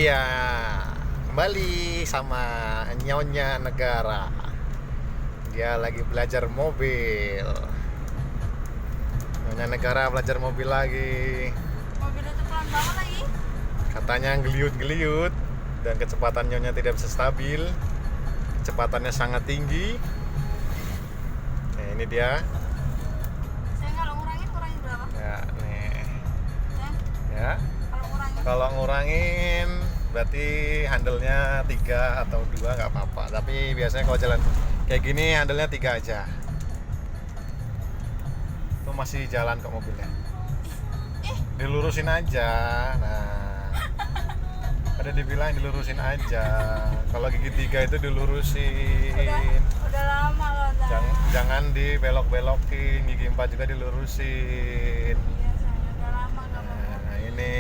Iya, kembali sama Nyonya Negara. Dia lagi belajar mobil. Nyonya Negara belajar mobil lagi. Mobilnya tuh pelan banget lagi. Katanya geliut-geliut dan kecepatan Nyonya tidak bisa stabil. Kecepatannya sangat tinggi. Ini dia. Saya kalau ngurangin berapa? Ya, nih. Ya, Ya. kalau ngurangin. Kalau ngurangin berarti handle-nya 3 atau 2 nggak apa-apa. Tapi biasanya kalau jalan kayak gini handle-nya 3 aja. Itu masih jalan kok mobilnya. Dilurusin aja. Nah. Ada dibilang dilurusin aja. Kalau gigi 3 itu dilurusin. Udah lama loh. Jangan dibelok-belokin. Gigi 4 juga dilurusin. Iya, saya udah lama nggak mau. Nah, ini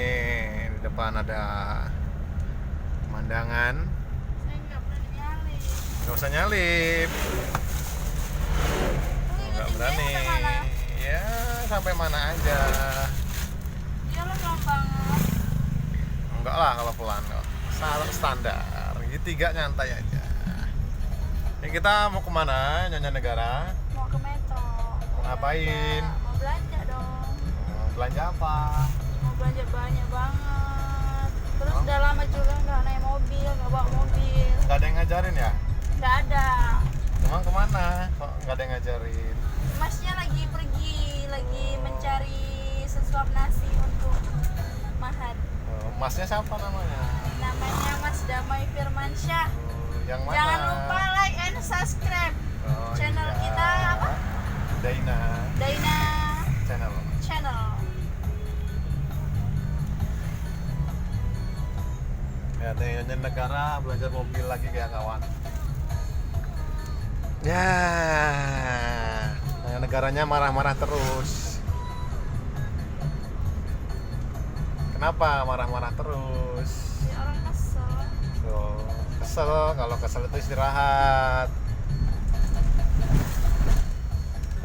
di depan ada pemandangan. Saya nggak berani nyalip. Nggak usah nyalip. Nggak berani. Ya, sampai mana aja. Iya lo pelan banget. Enggak lah kalau pelan kok. Standar. Gigi 3 nyantai aja. Ini kita mau kemana, Nyonya Negara? Mau ke Metro. Mau ngapain? Mau belanja dong. Mau belanja apa? Mau belanja banyak banget. Terus Oh. udah lama juga nggak naik mobil, nggak bawa mobil. Nggak ada yang ngajarin ya? Nggak ada. Emang kemana? Kok nggak ada yang ngajarin? Masnya lagi pergi, lagi mencari sesuap nasi untuk Mahat. Masnya siapa namanya? Namanya Mas Damai Firmansyah. Yang mana? Jangan lupa like and subscribe Oh, channel iya. kita apa? Daina Daina Channel. Channel. Ya, Nyonya Negara belajar mobil lagi kayak kawan. Ya, Nyonya Negaranya marah-marah terus. Kenapa marah-marah terus? Ya orang kesel. Tuh, kesel. Kalau kesel itu istirahat.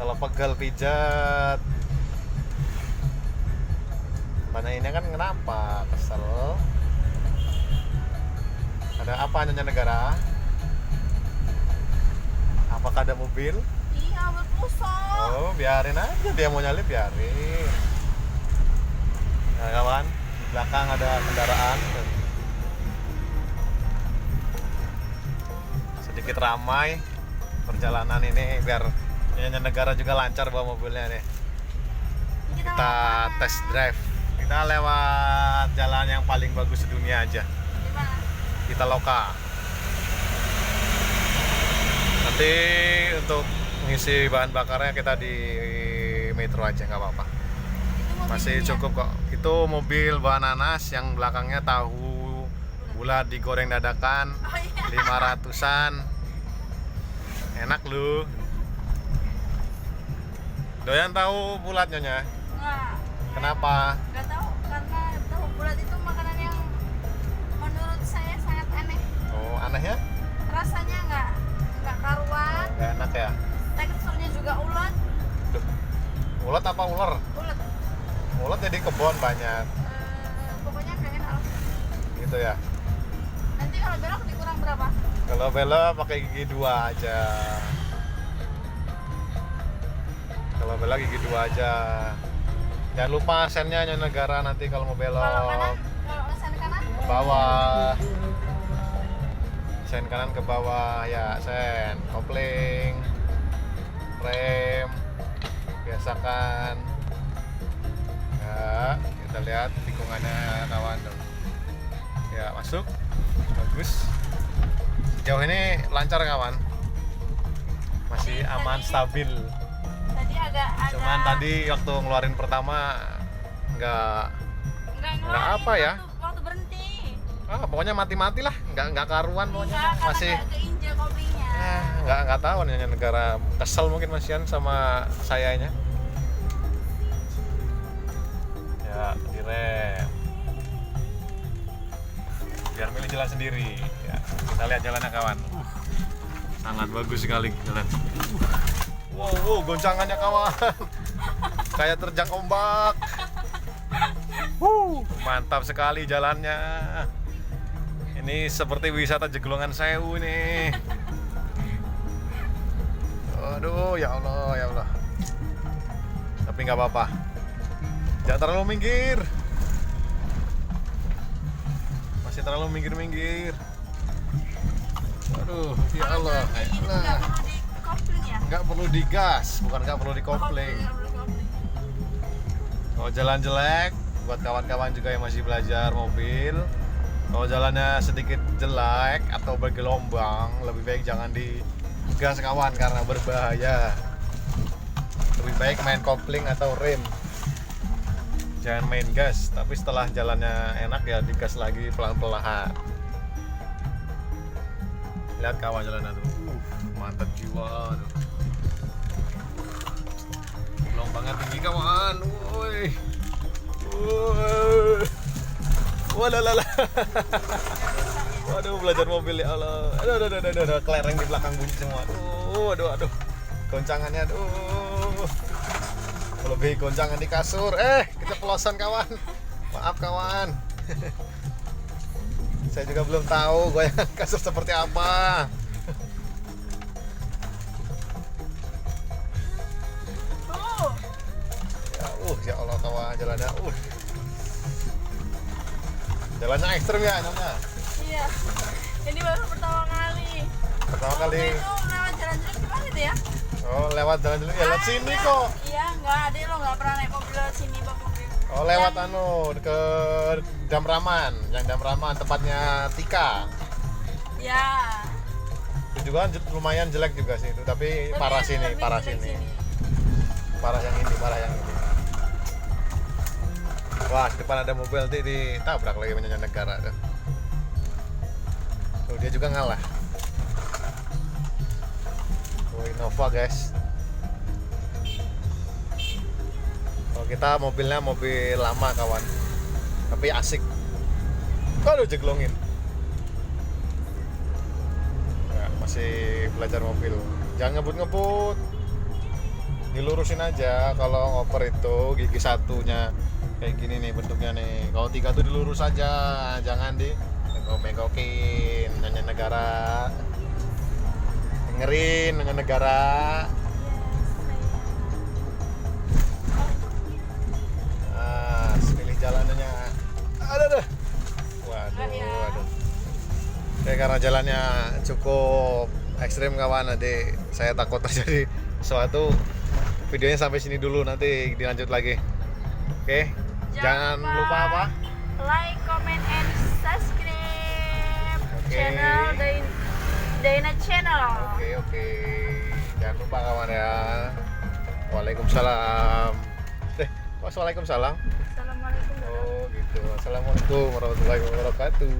Kalau pegel pijat. Tanya ini kan kenapa kesel? Ada apa, Nyonya Negara? Apakah ada mobil? Iya berpusat. Oh, biarin aja, dia mau nyalip biarin. Nah, kawan, di belakang ada kendaraan. Sedikit ramai perjalanan ini biar Nyonya Negara juga lancar bawa mobilnya nih. Kita test drive. Kita lewat jalan yang paling bagus sedunia aja. Di mana? Kita loka. Nanti untuk ngisi bahan bakarnya kita di Metro aja nggak apa-apa. Itu mobilnya. Masih cukup kok. Itu mobil bahan nanas yang belakangnya tahu bulat digoreng dadakan Oh iya. 500-an. Enak lu. Doyan tahu bulat, Nyonya? Enggak. Kenapa? Enggak tahu karena tahu bulat itu makanan yang menurut saya sangat aneh. Oh, anehnya? Rasanya enggak karuan. Nggak enak ya? Teksturnya juga ulet. Duh. Ulet apa ular? Ulet. Ulet jadi kebon banyak. Pokoknya kayak enak. Gitu ya. Nanti kalau belok dikurang berapa? Kalau belok pakai gigi 2 aja. Kalau belok gigi 2 aja. Jangan lupa sennya, Nyonya Negara, nanti kalau mau belok. Kalau kanan, kalau sen kanan? Ke bawah. Sen kanan ke bawah ya, sen. Kopling. Rem. Biasakan. Ya, kita lihat tikungannya kawan tuh. Ya, masuk. Bagus. Sejauh ini lancar kawan. Masih aman, stabil. Tadi agak Cuman tadi waktu ngeluarin pertama nggak enggak apa ya? Waktu berhenti. Pokoknya mati-mati lah, nggak karuan pokoknya. Enggak, karena Masih keinjek kopinya. nggak tahu nih Negara kesel mungkin masian sama sayanya. Ya, direm. Biar milih jalan sendiri. Ya, kita lihat jalannya kawan. Sangat bagus sekali jalan. Wow, goncangannya kawan. Kayak terjang ombak. Mantap sekali jalannya. Ini seperti wisata Jeglongan Sewu nih. Aduh, ya Allah, ya Allah. Tapi nggak apa-apa. Jangan terlalu minggir. Masih terlalu minggir-minggir. Aduh, ya Allah. Kalau jalan kayak gini tuh nggak perlu dikopling ya? Nggak perlu digas, bukan nggak perlu dikopling. Nggak perlu kopling. Kalau jalan jelek, buat kawan-kawan juga yang masih belajar mobil, kalau jalannya sedikit jelek atau bergelombang, lebih baik jangan digas kawan karena berbahaya. Lebih baik main kopling atau rem. Jangan main gas, tapi setelah jalannya enak ya digas lagi pelan-pelan. Lihat kawan jalannya tuh, mantap jiwa tuh. Gelombangnya tinggi kawan, woi. Walalala. Waduh, belajar mobil ya Allah. Aduh, kelereng di belakang bunyi semua. Aduh. Goncangannya aduh. Lebih goncangan di kasur. Keceplosan kawan. Maaf kawan. Saya juga belum tahu goyang kasur seperti apa. Ya Allah kawan jalannya. Jalannya ekstrim ya Nyonya. Iya. Ini baru pertama kali. Pertama kali. Itu lewat jalan jelek gimana itu ya? Oh, lewat jalan jelek ya lewat sini enggak. kok. Iya, enggak ada lo nggak pernah naik mobil lewat sini bang mobil. Oh, lewat ke Damraman, yang Damraman tempatnya Tika. Ya. Itu juga lumayan jelek juga sih itu, tapi parah sini, lebih parah jelek sini. Parah yang ini, parah yang ini. Wah, di depan ada mobil nanti ditabrak lagi penyanyi negara tuh. Tuh, dia juga ngalah. Oh, Innova guys. Kalau kita mobilnya mobil lama kawan, tapi asik. Aduh, jeglongin. Ya, masih belajar mobil. Jangan ngebut-ngebut. Dilurusin aja. Kalau ngoper itu gigi satunya kayak gini nih bentuknya nih. Kalau tiga tuh dilurus aja, jangan di bengkokin. Nanya negara, dengerin nanya negara. Pilih jalannya. Aduh. Waduh. Kayak karena jalannya cukup ekstrim kawan, nanti saya takut terjadi sesuatu. Videonya sampai sini dulu, nanti dilanjut lagi. Oke. Jangan lupa apa? Like, comment, and subscribe channel Dayna Channel. Oke. Jangan lupa kawan ya. Waalaikumsalam. Waalaikumsalam. Assalamualaikum. Oh gitu. Assalamualaikum warahmatullahi wabarakatuh.